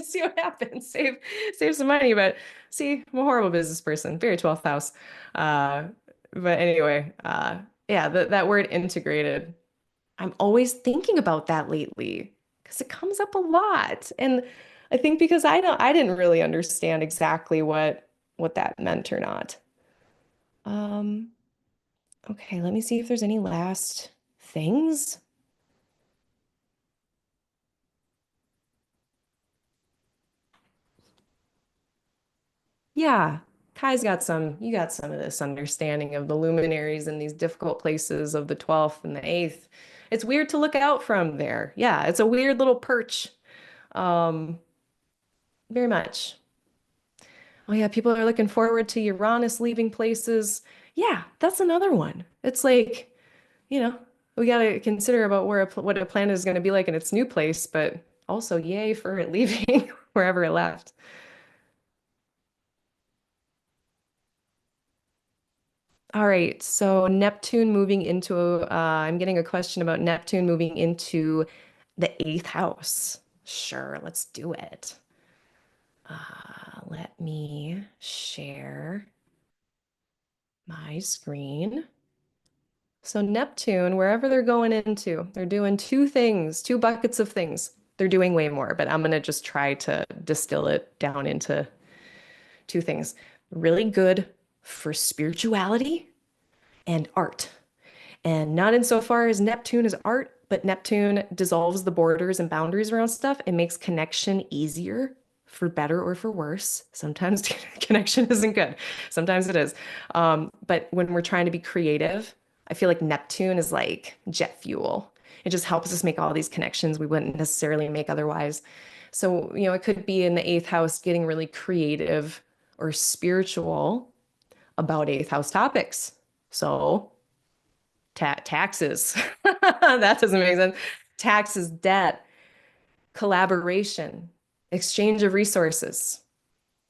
See what happens. Save some money. But see, I'm a horrible business person, very 12th house. Uh, but anyway, yeah, that word integrated. I'm always thinking about that lately because it comes up a lot. And I think because I didn't really understand exactly what that meant or not. Um, okay, let me see if there's any last things. Yeah, you got some of this understanding of the luminaries and these difficult places of the 12th and the 8th. It's weird to look out from there. Yeah, it's a weird little perch. Um, very much. Oh yeah, people are looking forward to Uranus leaving places. Yeah, that's another one. It's like, we got to consider about what a planet is going to be like in its new place, but also yay for it leaving wherever it left. All right, so Neptune moving into, I'm getting a question about Neptune moving into the eighth house. Sure, let's do it. Let me share my screen. So Neptune, wherever they're going into, they're doing two things, two buckets of things. They're doing way more, but I'm gonna just try to distill it down into two things. Really good for spirituality and art. And not insofar as Neptune is art, but Neptune dissolves the borders and boundaries around stuff and makes connection easier for better or for worse. Sometimes connection isn't good. Sometimes it is. But when we're trying to be creative, I feel like Neptune is like jet fuel. It just helps us make all these connections we wouldn't necessarily make otherwise. So, it could be in the eighth house getting really creative or spiritual about eighth house topics. So, taxes. That doesn't make sense. Taxes, debt, collaboration, exchange of resources.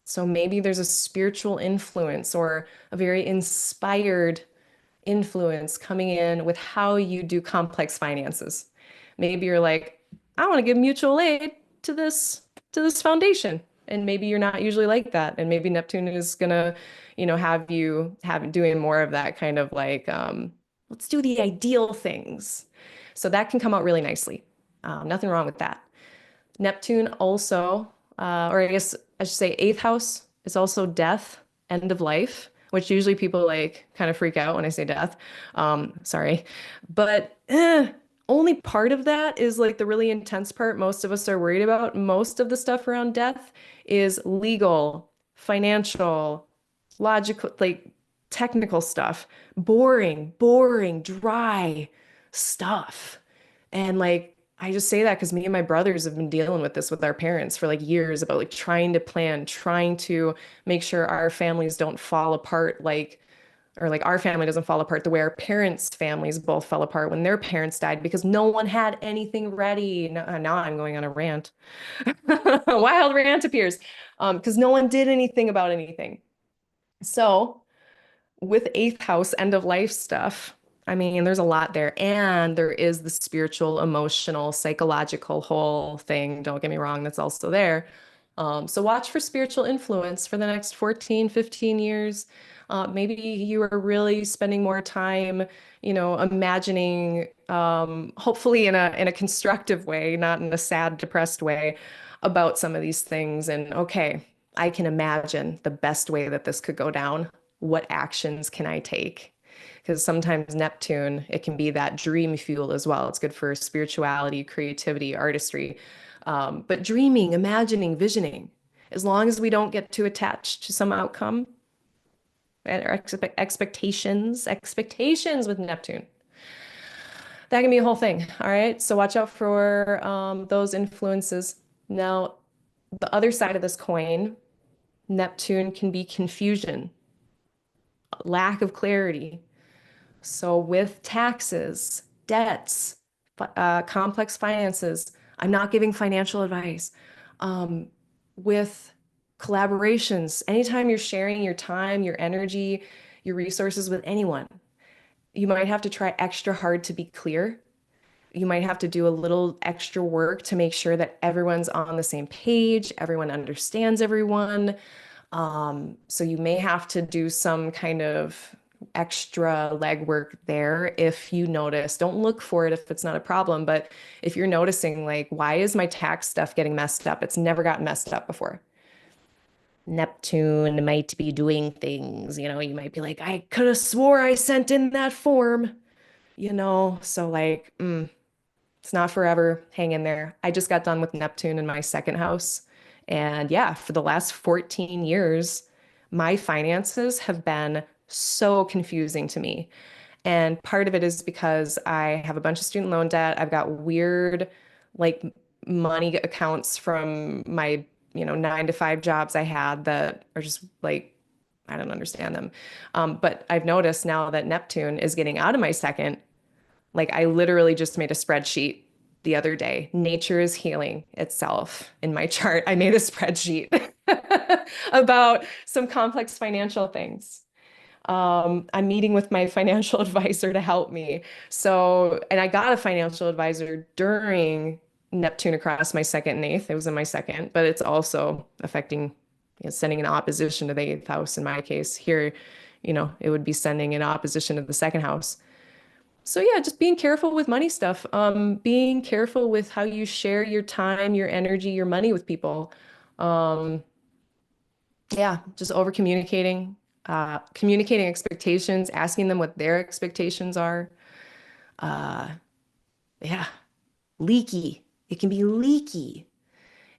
So maybe there's a spiritual influence or a very inspired influence coming in with how you do complex finances. Maybe you're like, I want to give mutual aid to this foundation. And maybe you're not usually like that. And maybe Neptune is gonna, have doing more of that kind of like, let's do the ideal things. So that can come out really nicely. Nothing wrong with that. Neptune also, or I guess I should say eighth house is also death, end of life, which usually people like kind of freak out when I say death. Sorry. But only part of that is like the really intense part most of us are worried about. Most of the stuff around death is legal, financial, logical, like technical stuff, boring, dry stuff. And like, I just say that because me and my brothers have been dealing with this with our parents for like years about like trying to plan, trying to make sure our families don't fall apart like, or like our family doesn't fall apart the way our parents' families both fell apart when their parents died because no one had anything ready. Now I'm going on a rant. A wild rant appears because no one did anything about anything. So with eighth house end of life stuff, I mean, there's a lot there. And there is the spiritual, emotional, psychological whole thing. Don't get me wrong, that's also there. So watch for spiritual influence for the next 14, 15 years. Maybe you are really spending more time, imagining, hopefully in a constructive way, not in a sad, depressed way, about some of these things. And okay, I can imagine the best way that this could go down. What actions can I take? Because sometimes Neptune, it can be that dream fuel as well. It's good for spirituality, creativity, artistry. But dreaming, imagining, visioning, as long as we don't get too attached to some outcome and our expectations with Neptune, that can be a whole thing. All right. So watch out for those influences. Now, the other side of this coin, Neptune can be confusion, lack of clarity. So with taxes, debts, complex finances, I'm not giving financial advice. Um, with collaborations, anytime you're sharing your time, your energy, your resources with anyone, you might have to try extra hard to be clear. You might have to do a little extra work to make sure that everyone's on the same page, everyone understands everyone. So you may have to do some kind of extra legwork there if you notice. Don't look for it if it's not a problem, but if you're noticing, like, why is my tax stuff getting messed up? It's never gotten messed up before. Neptune might be doing things, you might be like, I could have swore I sent in that form, so like, it's not forever. Hang in there. I just got done with Neptune in my second house. And yeah, for the last 14 years, my finances have been so confusing to me. And part of it is because I have a bunch of student loan debt. I've got weird, like, money accounts from my, 9 to 5 jobs I had that are just like, I don't understand them. But I've noticed now that Neptune is getting out of my second. Like I literally just made a spreadsheet the other day. Nature is healing itself in my chart. I made a spreadsheet about some complex financial things. I'm meeting with my financial advisor to help me. So, and I got a financial advisor during Neptune across my second and eighth. It was in my second, but it's also affecting, sending an opposition to the eighth house in my case. Here, it would be sending an opposition to the second house. So yeah, just being careful with money stuff. Being careful with how you share your time, your energy, your money with people. Um, yeah, just over communicating, communicating expectations, asking them what their expectations are. Uh, yeah, leaky. It can be leaky.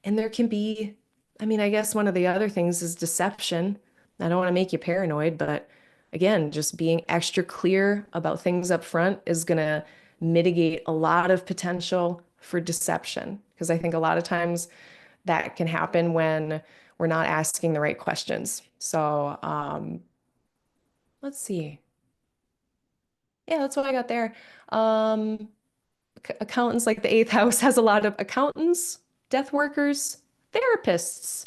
And there can be, I mean, I guess one of the other things is deception. I don't want to make you paranoid, but again, just being extra clear about things up front is going to mitigate a lot of potential for deception. Because I think a lot of times that can happen when we're not asking the right questions. So let's see. Yeah, that's what I got there. Um, Accountants, like the eighth house has a lot of accountants, death workers, therapists.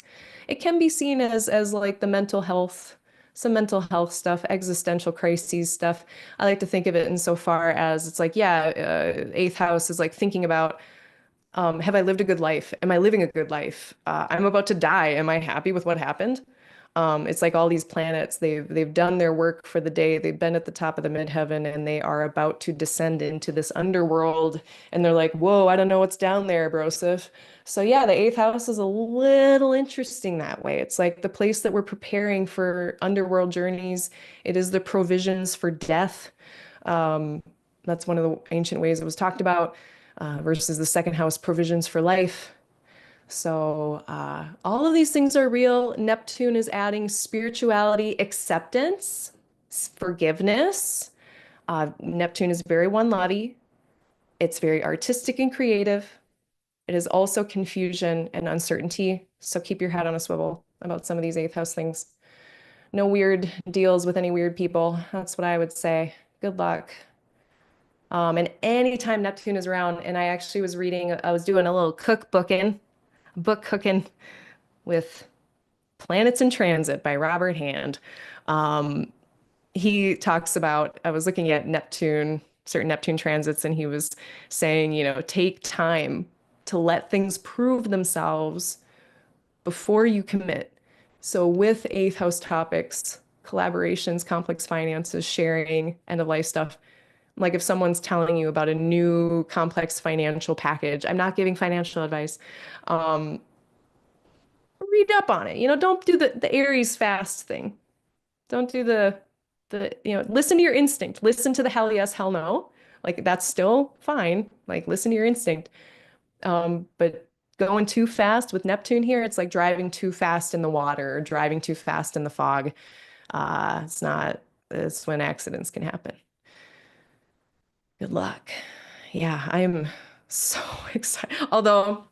It can be seen as like the mental health, some mental health stuff, existential crises stuff. I like to think of it insofar as it's like, yeah, eighth house is like thinking about, have I lived a good life? Am I living a good life? I'm about to die. Am I happy with what happened? It's like all these planets, they've done their work for the day. They've been at the top of the midheaven and they are about to descend into this underworld. And they're like, whoa, I don't know what's down there, brosif. So yeah, the eighth house is a little interesting that way. It's like the place that we're preparing for underworld journeys. It is the provisions for death. Um, That's one of the ancient ways it was talked about, versus the second house, provisions for life. So, all of these things are real. Neptune is adding spirituality, acceptance, forgiveness. Neptune is very one-lotty. It's very artistic and creative. It is also confusion and uncertainty. So keep your head on a swivel about some of these eighth house things. No weird deals with any weird people. That's what I would say. Good luck. And anytime Neptune is around, and I actually was reading, I was doing a little book cooking with Planets in Transit by Robert Hand. Um, he talks about, I was looking at Neptune, certain Neptune transits, and he was saying, take time to let things prove themselves before you commit. So with eighth house topics, collaborations, complex finances, sharing, end of life stuff, like if someone's telling you about a new complex financial package, I'm not giving financial advice. Um, read up on it. Don't do the Aries fast thing. Don't do listen to your instinct. Listen to the hell yes, hell no. Like that's still fine. Like listen to your instinct. But going too fast with Neptune here, it's like driving too fast in the water or driving too fast in the fog. It's when accidents can happen. Good luck. Yeah, I'm so excited. Although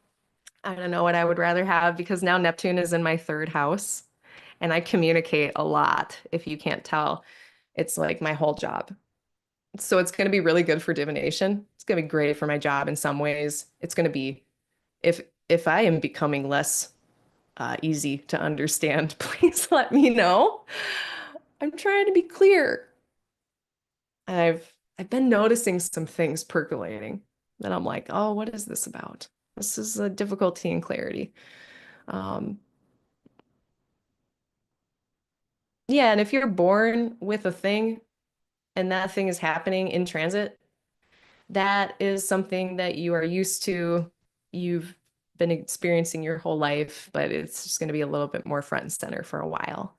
I don't know what I would rather have because now Neptune is in my third house and I communicate a lot. If you can't tell, it's like my whole job. So it's going to be really good for divination. It's going to be great for my job in some ways. It's going to be if if I am becoming less easy to understand, please let me know. I'm trying to be clear. I've been noticing some things percolating that I'm like, oh, what is this about? This is a difficulty in clarity. Um, yeah, and if you're born with a thing and that thing is happening in transit, that is something that you are used to. You've been experiencing your whole life, but it's just going to be a little bit more front and center for a while.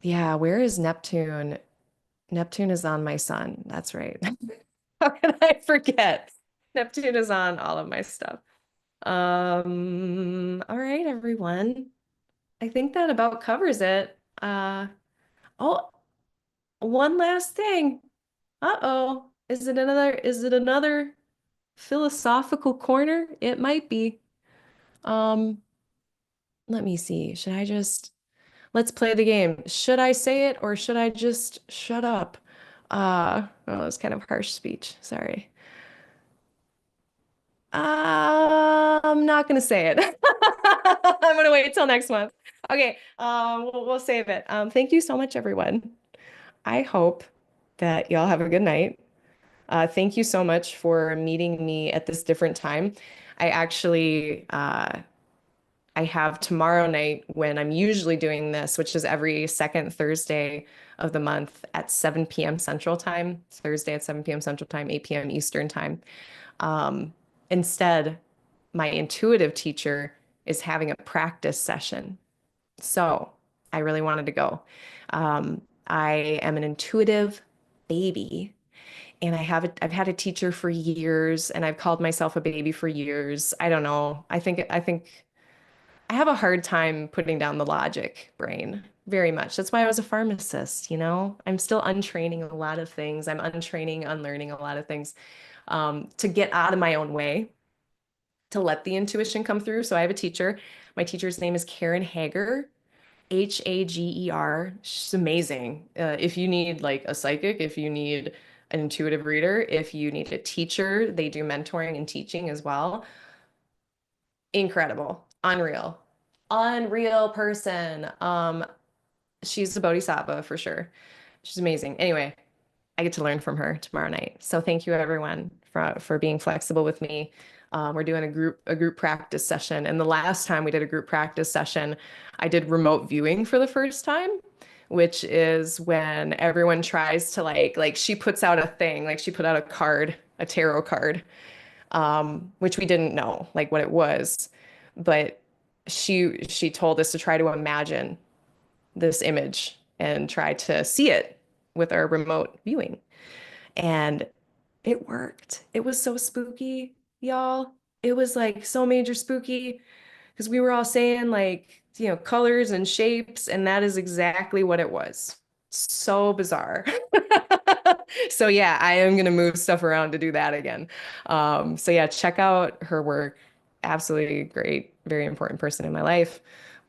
Yeah, where is Neptune? Neptune is on my sun. That's right. How can I forget? Neptune is on all of my stuff. All right, everyone. I think that about covers it. Oh, one last thing. Uh-oh. Is it another philosophical corner? It might be. Um, let me see. Let's play the game. Should I say it or should I just shut up? Oh, it's kind of harsh speech. Sorry. I'm not gonna say it. I'm gonna wait till next month. Okay, we'll save it. Thank you so much, everyone. I hope that y'all have a good night. Thank you so much for meeting me at this different time. I actually I have tomorrow night when I'm usually doing this, which is every second Thursday of the month at 7 p.m. Central Time, Thursday at 7 p.m. Central Time, 8 p.m. Eastern Time. Um, Instead, my intuitive teacher is having a practice session. So I really wanted to go. I am an intuitive baby and I've had a teacher for years and I've called myself a baby for years. I don't know. I think I have a hard time putting down the logic brain very much. That's why I was a pharmacist. I'm still untraining a lot of things. I'm untraining, unlearning a lot of things to get out of my own way, to let the intuition come through. So I have a teacher. My teacher's name is Karen Hager, Hager. She's amazing. If you need like a psychic, if you need an intuitive reader, if you need a teacher, they do mentoring and teaching as well. Incredible, unreal, unreal person. She's a bodhisattva for sure. She's amazing. Anyway, I get to learn from her tomorrow night. So thank you everyone for being flexible with me. We're doing a group practice session, and the last time we did a group practice session, I did remote viewing for the first time, which is when everyone tries to like she puts out a thing, like she put out a card, a tarot card, which we didn't know like what it was, but she told us to try to imagine this image and try to see it with our remote viewing. And it worked. It was so spooky, y'all. It was like so major spooky because we were all saying like, colors and shapes, and that is exactly what it was. So bizarre. So yeah, I am gonna move stuff around to do that again. So yeah, check out her work. Absolutely great, very important person in my life.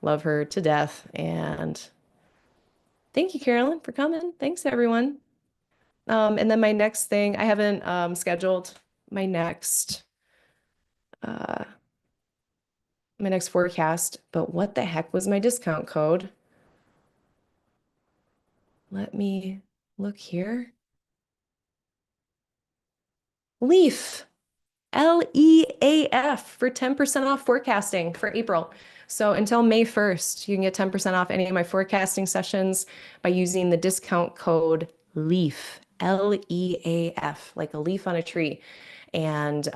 Love her to death. And thank you, Carolyn, for coming. Thanks, everyone. And then my next thing, I haven't scheduled my next uh my next forecast, but what the heck was my discount code? Let me look here. Leaf. LEAF for 10% off forecasting for April. So until May 1st, you can get 10% off any of my forecasting sessions by using the discount code LEAF, LEAF, like a leaf on a tree. And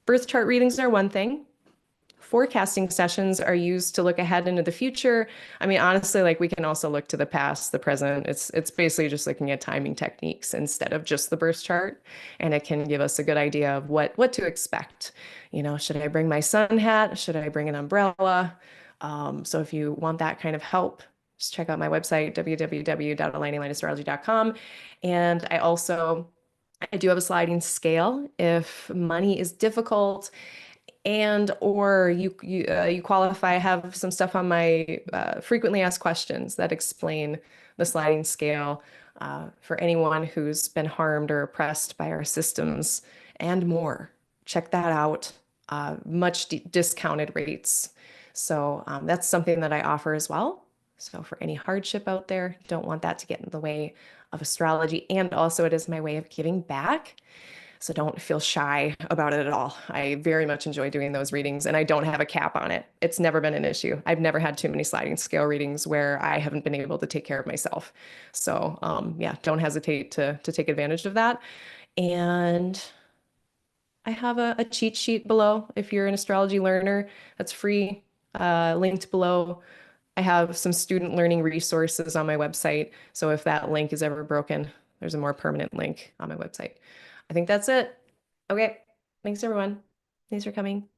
birth chart readings are one thing. Forecasting sessions are used to look ahead into the future. I mean, honestly, like we can also look to the past, the present. It's basically just looking at timing techniques instead of just the birth chart, and it can give us a good idea of what to expect. Should I bring my sun hat? Should I bring an umbrella? So if you want that kind of help, just check out my website, www.aligninglineastrology.com. And I do have a sliding scale. If money is difficult, and or you qualify, I have some stuff on my frequently asked questions that explain the sliding scale for anyone who's been harmed or oppressed by our systems and more. Check that out. Much discounted rates. So that's something that I offer as well. So for any hardship out there, don't want that to get in the way of astrology. And also it is my way of giving back. So don't feel shy about it at all. I very much enjoy doing those readings, and I don't have a cap on it. It's never been an issue. I've never had too many sliding scale readings where I haven't been able to take care of myself. So yeah, don't hesitate to take advantage of that. And I have a cheat sheet below if you're an astrology learner. That's free, linked below. I have some student learning resources on my website. So if that link is ever broken, there's a more permanent link on my website. I think that's it. Okay. Thanks, everyone. Thanks for coming.